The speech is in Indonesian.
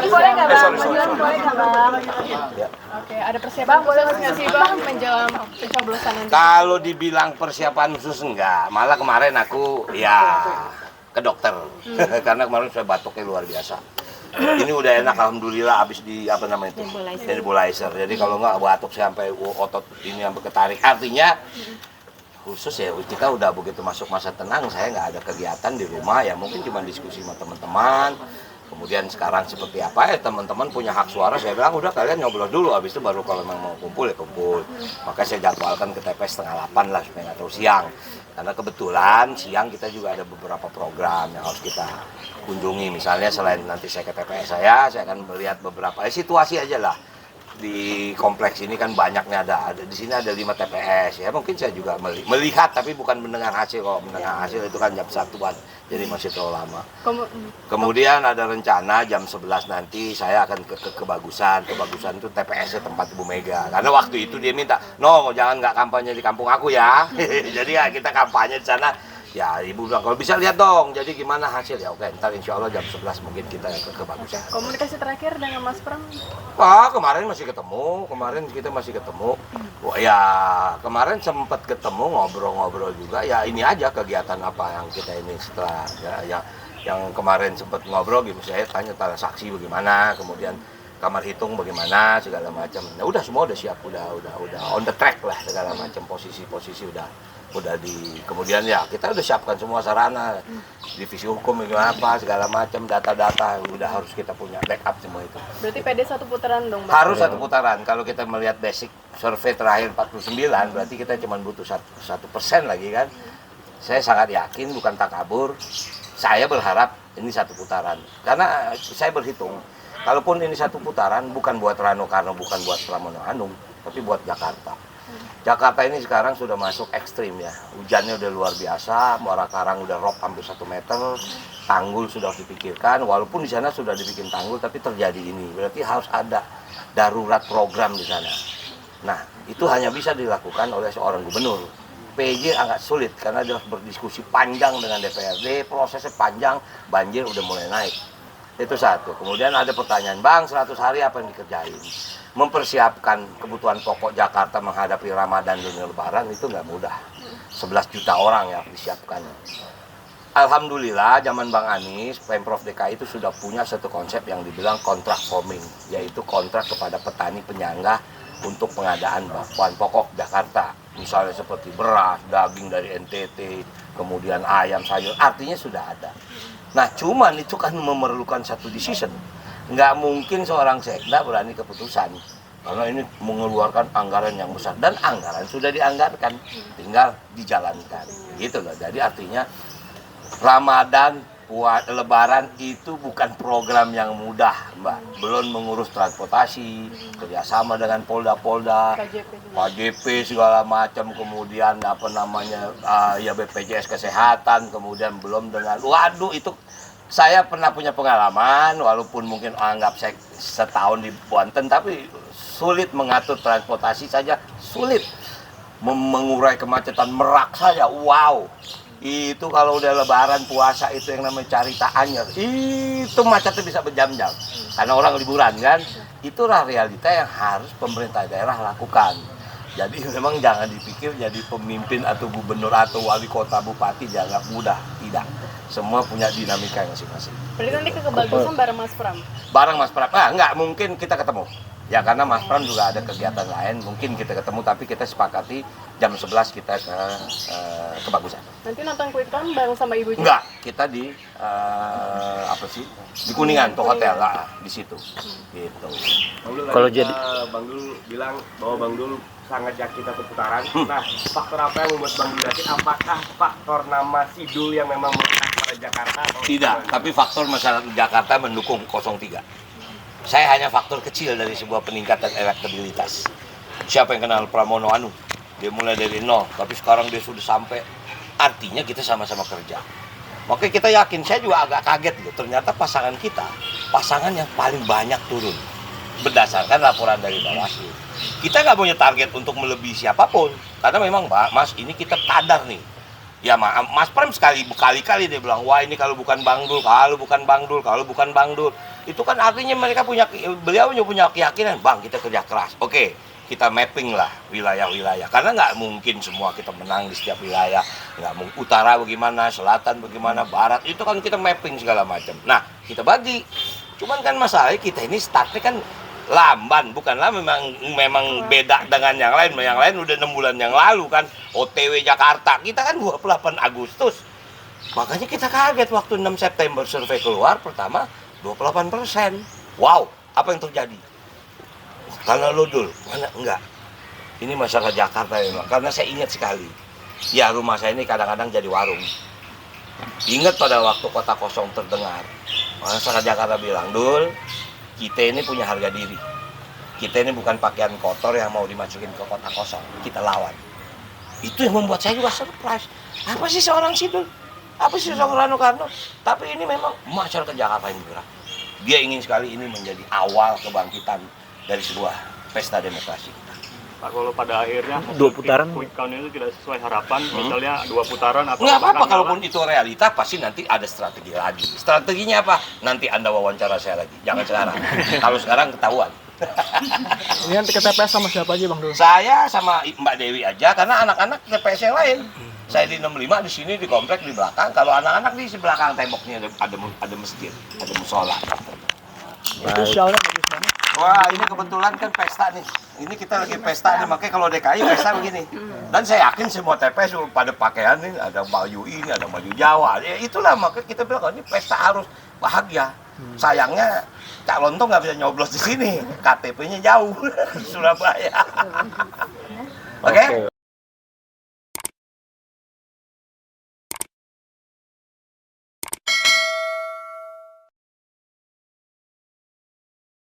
Boleh nggak Bang? Sorry. Boleh nggak Bang? Ya. Oke, ada persiapan khusus nggak sih Bang menjelang pencoblosan nanti? Kalau dibilang persiapan khusus enggak, malah kemarin aku ya ke dokter karena kemarin saya batuknya luar biasa. Ini udah enak alhamdulillah, habis di apa namanya itu nebulizer. Jadi kalau nggak batuk sampai otot ini sampai ketarik, artinya khusus ya kita udah begitu masuk masa tenang. Saya nggak ada kegiatan di rumah ya, mungkin cuma diskusi sama teman-teman. Kemudian sekarang seperti apa ya, teman-teman punya hak suara, saya bilang udah kalian nyoblos dulu, habis itu baru kalau memang mau kumpul ya kumpul. Maka saya jadwalkan ke TPS 7:30 lah supaya nggak terlalu siang, karena kebetulan siang kita juga ada beberapa program yang harus kita kunjungi. Misalnya selain nanti saya ke TPS saya akan melihat beberapa situasi aja lah. Di kompleks ini kan banyaknya ada di sini ada 5 TPS ya, mungkin saya juga melihat tapi bukan mendengar hasil. Kalau mendengar hasil itu kan jam 1-an, jadi masih terlalu lama. Kemudian ada rencana jam 11 nanti saya akan ke Kebagusan itu TPS tempat Ibu Mega, karena waktu itu dia minta no jangan nggak kampanye di kampung aku ya. Jadi ya kita kampanye di sana. Ya ibu bilang kalau bisa lihat dong, jadi gimana hasil ya. Oke, ntar insya Allah jam 11 mungkin kita ke Kebagusan. Komunikasi terakhir dengan Mas Pram? Wah, kemarin kita masih ketemu. Wah, ya kemarin sempat ketemu ngobrol-ngobrol juga. Ya ini aja kegiatan apa yang kita ini setelah ya yang kemarin sempat ngobrol gitu. Saya tanya saksi bagaimana, kemudian kamar hitung bagaimana segala macam. Nah, udah semua udah siap, udah on the track lah segala macam, posisi udah di, kemudian ya kita udah siapkan semua sarana, divisi hukum apa segala macam, data-data udah harus kita punya backup semua itu. Berarti PD 1 putaran dong Bang? Harus 1 putaran. Kalau kita melihat basic survei terakhir 49, berarti kita cuma butuh 1% lagi kan. Saya sangat yakin, bukan takabur, saya berharap ini 1 putaran, karena saya berhitung kalaupun ini 1 putaran bukan buat Rano Karno, bukan buat Pramono Anung, tapi buat Jakarta. Jakarta ini sekarang sudah masuk ekstrim ya, hujannya udah luar biasa, Muara Karang udah rob hampir 1 meter, tanggul sudah harus dipikirkan, walaupun di sana sudah dibikin tanggul tapi terjadi ini, berarti harus ada darurat program di sana. Nah, itu hanya bisa dilakukan oleh seorang gubernur. PJ agak sulit karena dia harus berdiskusi panjang dengan DPRD, prosesnya panjang, banjir udah mulai naik. Itu satu. Kemudian ada pertanyaan, Bang, 100 hari apa yang dikerjain? Mempersiapkan kebutuhan pokok Jakarta menghadapi Ramadan dan Lebaran itu nggak mudah. 11 juta orang yang disiapkan. Alhamdulillah zaman Bang Anies, Pemprov DKI itu sudah punya satu konsep yang dibilang kontrak farming, yaitu kontrak kepada petani penyangga untuk pengadaan bahan pokok Jakarta. Misalnya seperti beras, daging dari NTT, kemudian ayam, sayur, artinya sudah ada. Nah cuman itu kan memerlukan satu decision. Nggak mungkin seorang sekda berani keputusan, karena ini mengeluarkan anggaran yang besar, dan anggaran sudah dianggarkan, tinggal dijalankan gitu loh. Jadi artinya Ramadan, Lebaran itu bukan program yang mudah Mbak, belum mengurus transportasi, kerjasama dengan Polda, KJP segala macam, kemudian apa namanya ya BPJS Kesehatan, kemudian belum dengan, waduh itu saya pernah punya pengalaman, walaupun mungkin anggap saya setahun di Banten, tapi sulit mengatur transportasi saja, sulit mengurai kemacetan Merak saja, wow. Itu kalau udah Lebaran, puasa itu yang namanya Carita Anyer, itu macetnya bisa berjam-jam, karena orang liburan kan. Itulah realita yang harus pemerintah daerah lakukan. Jadi memang jangan dipikir jadi pemimpin atau gubernur atau wali kota, bupati jangan mudah, tidak. Semua punya dinamika yang masing-masing. Berarti nanti ke Kebagusan bareng Mas Pram? Bareng Mas Pram, enggak mungkin kita ketemu. Ya karena Mas Pram juga ada kegiatan lain, mungkin kita ketemu, tapi kita sepakati jam 11 kita ke Kebagusan. Nanti nonton Quick Count bareng sama Ibu juga? Enggak, kita di di Kuningan, tuh hotel lah, di situ. Gitu. Kalau jadi Bang Dul bilang bahwa Bang Dul sangat yakin 1 putaran. Nah, faktor apa yang membuat Bang Dul yakin? Apakah faktor nama Sidul yang memang melekat pada Jakarta? Atau tidak, tapi faktor masyarakat Jakarta mendukung 03. Saya hanya faktor kecil dari sebuah peningkatan elektabilitas. Siapa yang kenal Pramono Anung? Dia mulai dari 0, tapi sekarang dia sudah sampai. Artinya kita sama-sama kerja. Makanya kita yakin, saya juga agak kaget loh, ternyata pasangan kita, pasangan yang paling banyak turun. Berdasarkan laporan dari Bawaslu. Kita nggak punya target untuk melebihi siapapun, karena memang Mas ini kita sadar nih. Ya Mas Pram sekali-kali dia bilang, wah ini kalau bukan Bang Dul, kalau bukan Bang Dul. Itu kan artinya beliau punya keyakinan, Bang, kita kerja keras. Oke, kita mapping lah wilayah-wilayah. Karena nggak mungkin semua kita menang di setiap wilayah. Nggak mungkin utara bagaimana, selatan bagaimana, barat. Itu kan kita mapping segala macam. Nah, kita bagi. Cuman kan masalahnya kita ini startnya kan lamban, bukanlah memang beda dengan yang lain. Yang lain udah 6 bulan yang lalu kan, OTW Jakarta. Kita kan 28 Agustus. Makanya kita kaget waktu 6 September survei keluar pertama 28%. Wow, apa yang terjadi? Karena lo dul, mana enggak? Ini masyarakat Jakarta memang. Karena saya ingat sekali, ya rumah saya ini kadang-kadang jadi warung. Ingat pada waktu kota kosong terdengar, masyarakat Jakarta bilang, Dul, kita ini punya harga diri. Kita ini bukan pakaian kotor yang mau dimasukin ke kota kosong. Kita lawan. Itu yang membuat saya juga surprise. Apa sih seorang Sidul? Apa sih seorang Rano Karno? Tapi ini memang masyarakat Jakarta ini bergerak. Dia ingin sekali ini menjadi awal kebangkitan dari sebuah pesta demokrasi. Pak, kalau pada akhirnya 2 putaran quick count itu tidak sesuai harapan, misalnya 2 putaran atau nggak apa-apa, bahkan kalaupun itu realita pasti nanti ada strategi lagi. Strateginya apa? Nanti Anda wawancara saya lagi, jangan sekarang. Kalau sekarang ketahuan. Ini nanti ke TPS sama siapa aja Bang Dul? Saya sama Mbak Dewi aja, karena anak-anak TPS yang lain. Saya di 65, di sini di komplek di belakang. Kalau anak-anak di belakang temboknya ada masjid, ada musola. Itu sialnya bagus banget. Wah, ini kebetulan kan pesta nih. Ini kita lagi pesta nih, makanya kalau DKI pesta begini. Dan saya yakin semua TPS pada pakaian nih, ada baju ini, ada baju Jawa. Ya itulah, makanya kita bilang, oh, ini pesta harus bahagia. Sayangnya Cak Lontong nggak bisa nyoblos di sini, KTP-nya jauh, Surabaya. Oke?